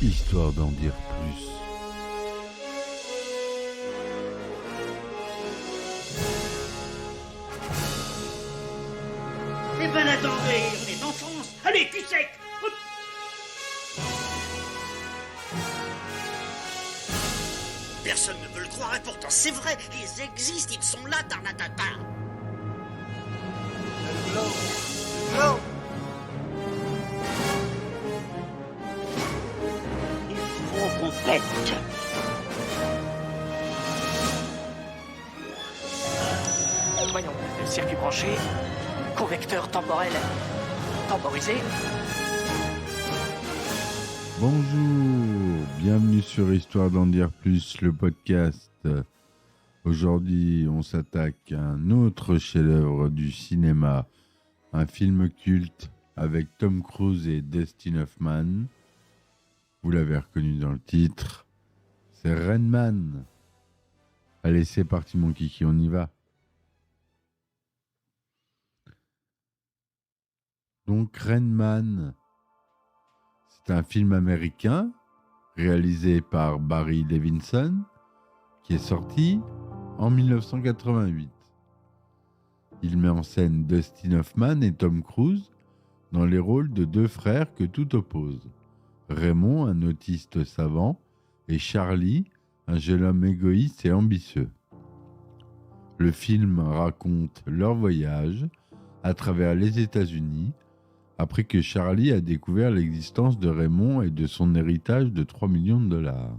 histoire d'en dire plus. Eh ben attendez, on est en France. Allez, cul sec. Hop. Personne ne veut le croire et pourtant c'est vrai, ils existent, ils sont là, Tarnatata. Le glow. Il faut qu'on pète. Voyons, circuit branché, convecteur temporel temporisé. Bonjour, bienvenue sur Histoire d'en dire plus, le podcast. Aujourd'hui, on s'attaque à un autre chef-d'œuvre du cinéma, un film culte avec Tom Cruise et Dustin Hoffman. Vous l'avez reconnu dans le titre, c'est Rain Man. Allez, c'est parti mon kiki, on y va. Donc Rain Man, c'est un film américain réalisé par Barry Levinson qui est sorti en 1988. Il met en scène Dustin Hoffman et Tom Cruise dans les rôles de deux frères que tout oppose. Raymond, un autiste savant, et Charlie, un jeune homme égoïste et ambitieux. Le film raconte leur voyage à travers les États-Unis après que Charlie a découvert l'existence de Raymond et de son héritage de 3 millions de dollars.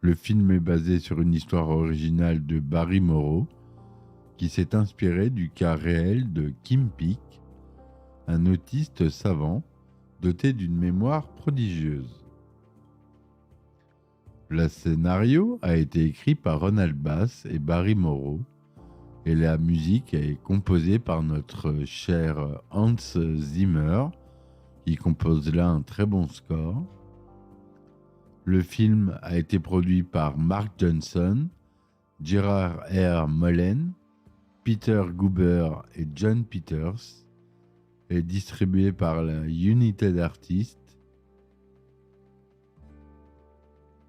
Le film est basé sur une histoire originale de Barry Morrow, qui s'est inspiré du cas réel de Kim Peek, un autiste savant doté d'une mémoire prodigieuse. Le scénario a été écrit par Ronald Bass et Barry Morrow, et la musique est composée par notre cher Hans Zimmer, qui compose là un très bon score. Le film a été produit par Mark Johnson, Gerard R. Mullen, Peter Guber et John Peters, et distribué par la United Artists.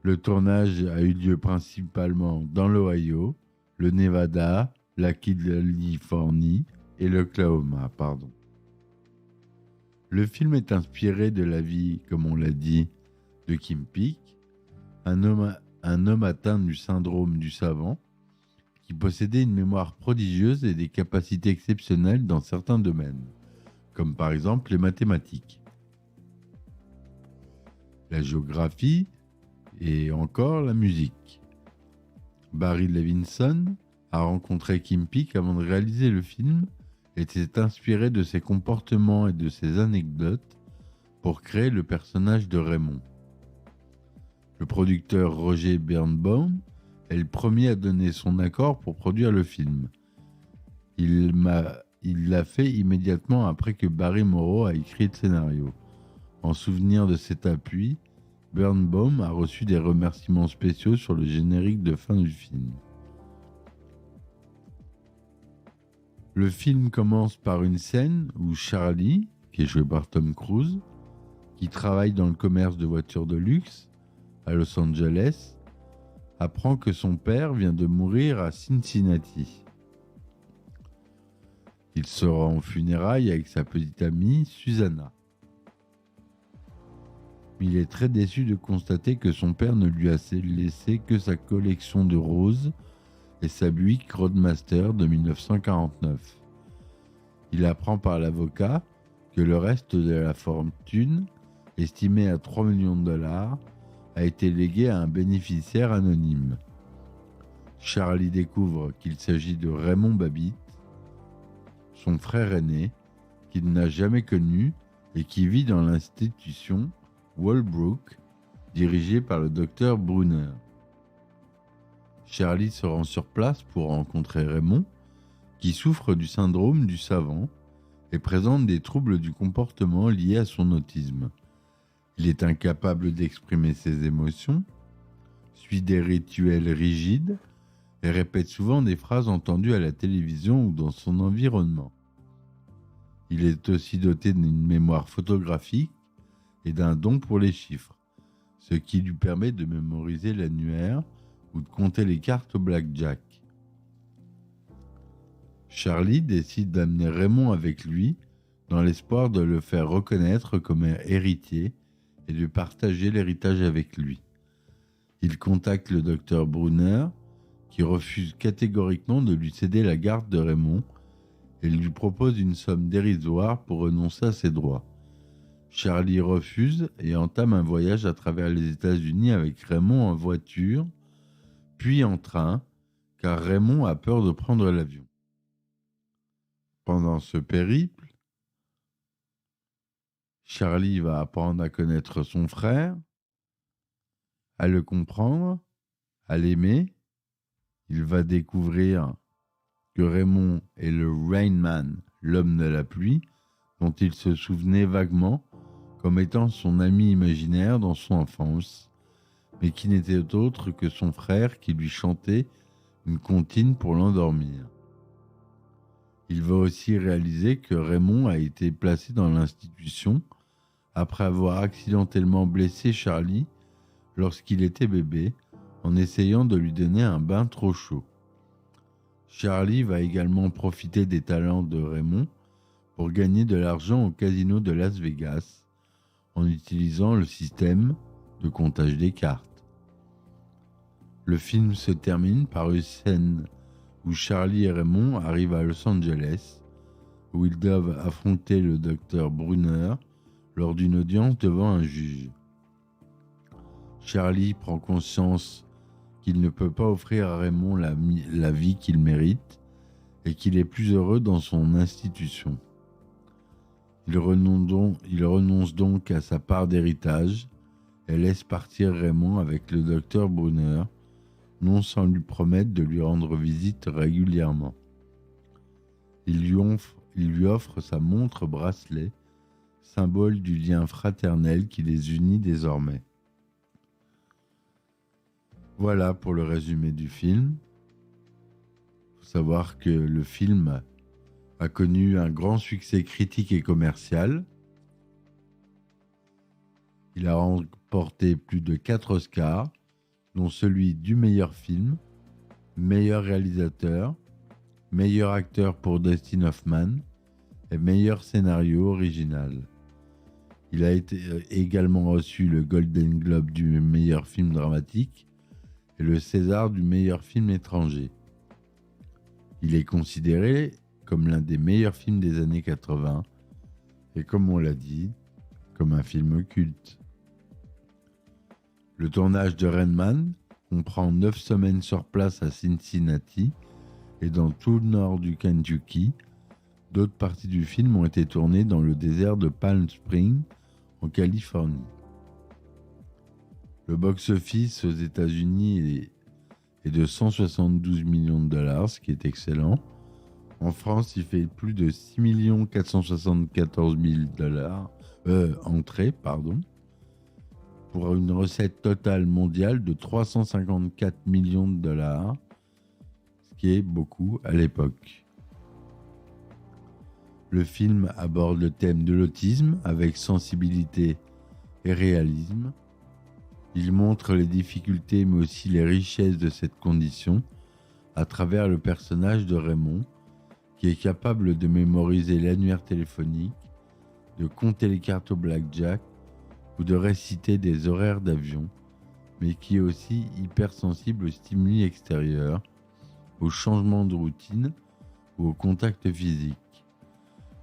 Le tournage a eu lieu principalement dans l'Ohio, le Nevada, la Californie et l'Oklahoma. Le film est inspiré de la vie, comme on l'a dit, de Kim Peek, un homme atteint du syndrome du savant, qui possédait une mémoire prodigieuse et des capacités exceptionnelles dans certains domaines, comme par exemple les mathématiques, la géographie et encore la musique. Barry Levinson a rencontré Kim Peek avant de réaliser le film et s'est inspiré de ses comportements et de ses anecdotes pour créer le personnage de Raymond. Le producteur Roger Birnbaum est le premier à donner son accord pour produire le film. Il l'a fait immédiatement après que Barry Morrow a écrit le scénario. En souvenir de cet appui, Birnbaum a reçu des remerciements spéciaux sur le générique de fin du film. Le film commence par une scène où Charlie, qui est joué par Tom Cruise, qui travaille dans le commerce de voitures de luxe à Los Angeles, apprend que son père vient de mourir à Cincinnati. Il se rend aux funérailles avec sa petite amie Susanna. Il est très déçu de constater que son père ne lui a laissé que sa collection de roses et sa Buick Roadmaster de 1949. Il apprend par l'avocat que le reste de la fortune, estimée à 3 millions de dollars, a été légué à un bénéficiaire anonyme. Charlie découvre qu'il s'agit de Raymond Babbitt, son frère aîné, qu'il n'a jamais connu et qui vit dans l'institution Walbrook, dirigée par le docteur Brunner. Charlie se rend sur place pour rencontrer Raymond, qui souffre du syndrome du savant et présente des troubles du comportement liés à son autisme. Il est incapable d'exprimer ses émotions, suit des rituels rigides et répète souvent des phrases entendues à la télévision ou dans son environnement. Il est aussi doté d'une mémoire photographique et d'un don pour les chiffres, ce qui lui permet de mémoriser l'annuaire ou de compter les cartes au blackjack. Charlie décide d'amener Raymond avec lui dans l'espoir de le faire reconnaître comme héritier et de partager l'héritage avec lui. Il contacte le docteur Brunner, qui refuse catégoriquement de lui céder la garde de Raymond et lui propose une somme dérisoire pour renoncer à ses droits. Charlie refuse et entame un voyage à travers les États-Unis avec Raymond en voiture, puis en train, car Raymond a peur de prendre l'avion. Pendant ce périple, Charlie va apprendre à connaître son frère, à le comprendre, à l'aimer. Il va découvrir que Raymond est le Rain Man, l'homme de la pluie, dont il se souvenait vaguement comme étant son ami imaginaire dans son enfance, mais qui n'était autre que son frère qui lui chantait une comptine pour l'endormir. Il va aussi réaliser que Raymond a été placé dans l'institution après avoir accidentellement blessé Charlie lorsqu'il était bébé en essayant de lui donner un bain trop chaud. Charlie va également profiter des talents de Raymond pour gagner de l'argent au casino de Las Vegas en utilisant le système de comptage des cartes. Le film se termine par une scène où Charlie et Raymond arrivent à Los Angeles, où ils doivent affronter le docteur Brunner lors d'une audience devant un juge. Charlie prend conscience qu'il ne peut pas offrir à Raymond la vie qu'il mérite et qu'il est plus heureux dans son institution. Il renonce donc à sa part d'héritage et laisse partir Raymond avec le docteur Brunner, non sans lui promettre de lui rendre visite régulièrement. Il lui offre sa montre bracelet, symbole du lien fraternel qui les unit désormais. Voilà pour le résumé du film. Il faut savoir que le film a connu un grand succès critique et commercial. Il a remporté plus de 4 Oscars, dont celui du meilleur film, meilleur réalisateur, meilleur acteur pour Dustin Hoffman et meilleur scénario original. Il a également reçu le Golden Globe du meilleur film dramatique et le César du meilleur film étranger. Il est considéré comme l'un des meilleurs films des années 80 et, comme on l'a dit, comme un film culte. Le tournage de Rain Man comprend 9 semaines sur place à Cincinnati et dans tout le nord du Kentucky. D'autres parties du film ont été tournées dans le désert de Palm Springs, en Californie. Le box-office aux États-Unis est de 172 millions de dollars, ce qui est excellent. En France, il fait plus de 6 474 000 entrées, pour une recette totale mondiale de 354 millions de dollars, ce qui est beaucoup à l'époque. Le film aborde le thème de l'autisme avec sensibilité et réalisme. Il montre les difficultés mais aussi les richesses de cette condition à travers le personnage de Raymond, qui est capable de mémoriser l'annuaire téléphonique, de compter les cartes au blackjack ou de réciter des horaires d'avion, mais qui est aussi hypersensible aux stimuli extérieurs, aux changements de routine ou au contact physique.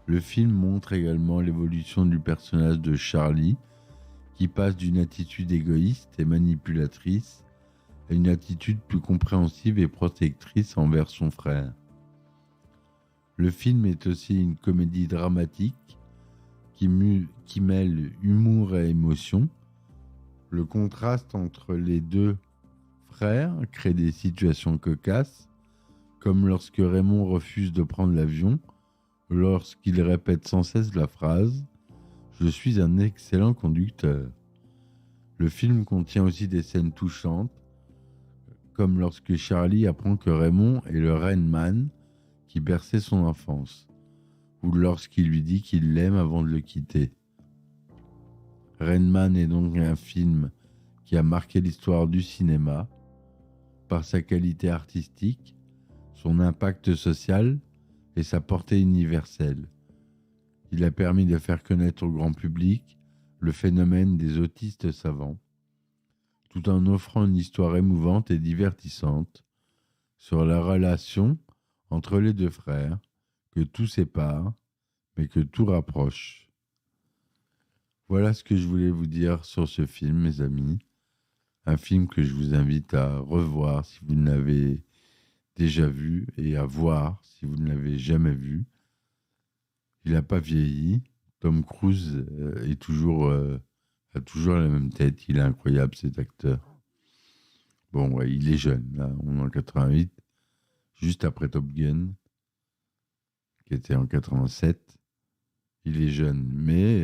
Le film montre également l'évolution du personnage de Charlie, qui passe d'une attitude égoïste et manipulatrice à une attitude plus compréhensive et protectrice envers son frère. Le film est aussi une comédie dramatique qui mêle humour et émotion. Le contraste entre les deux frères crée des situations cocasses, comme lorsque Raymond refuse de prendre l'avion, lorsqu'il répète sans cesse la phrase « Je suis un excellent conducteur ». Le film contient aussi des scènes touchantes, comme lorsque Charlie apprend que Raymond est le Rain Man qui berçait son enfance, ou lorsqu'il lui dit qu'il l'aime avant de le quitter. Rain Man est donc un film qui a marqué l'histoire du cinéma par sa qualité artistique, son impact social et sa portée universelle. Il a permis de faire connaître au grand public le phénomène des autistes savants, tout en offrant une histoire émouvante et divertissante sur la relation entre les deux frères, que tout sépare, mais que tout rapproche. Voilà ce que je voulais vous dire sur ce film, mes amis. Un film que je vous invite à revoir si vous ne l'avez déjà vu et à voir si vous ne l'avez jamais vu. Il n'a pas vieilli. Tom Cruise a toujours la même tête. Il est incroyable, cet acteur. Bon, ouais, il est jeune. Là, on est en 88, juste après Top Gun, qui était en 87. Il est jeune, mais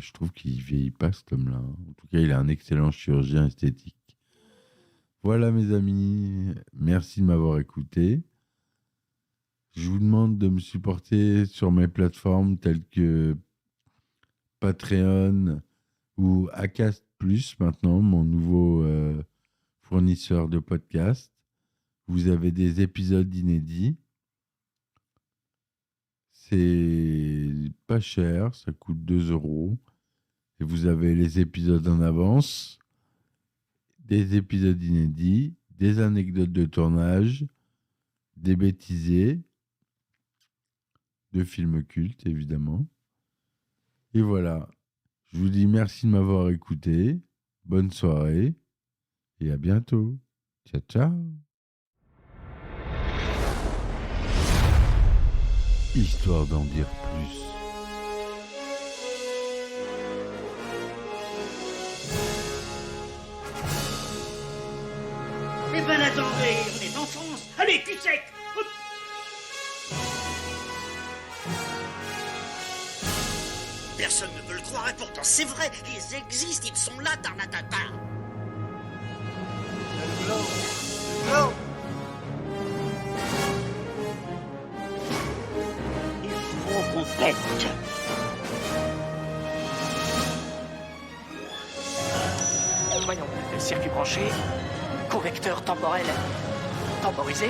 je trouve qu'il ne vieillit pas, cet homme-là. En tout cas, il est un excellent chirurgien esthétique. Voilà, mes amis. Merci de m'avoir écouté. Je vous demande de me supporter sur mes plateformes telles que Patreon ou Acast Plus, maintenant, mon nouveau fournisseur de podcasts. Vous avez des épisodes inédits. C'est pas cher, ça coûte 2 €. Et vous avez les épisodes en avance, des épisodes inédits, des anecdotes de tournage, des bêtisés, de films cultes, évidemment. Et voilà. Je vous dis merci de m'avoir écouté. Bonne soirée. Et à bientôt. Ciao, ciao. Histoire d'en dire plus. Eh ben attendez, on est en France. Allez, cul sec. Hop. Personne ne veut le croire et pourtant c'est vrai, ils existent, ils sont là, Tarnatata. Le globe. Le globe. Il faut qu'on pète. Voyons, circuit branché, correcteur temporel temporisé,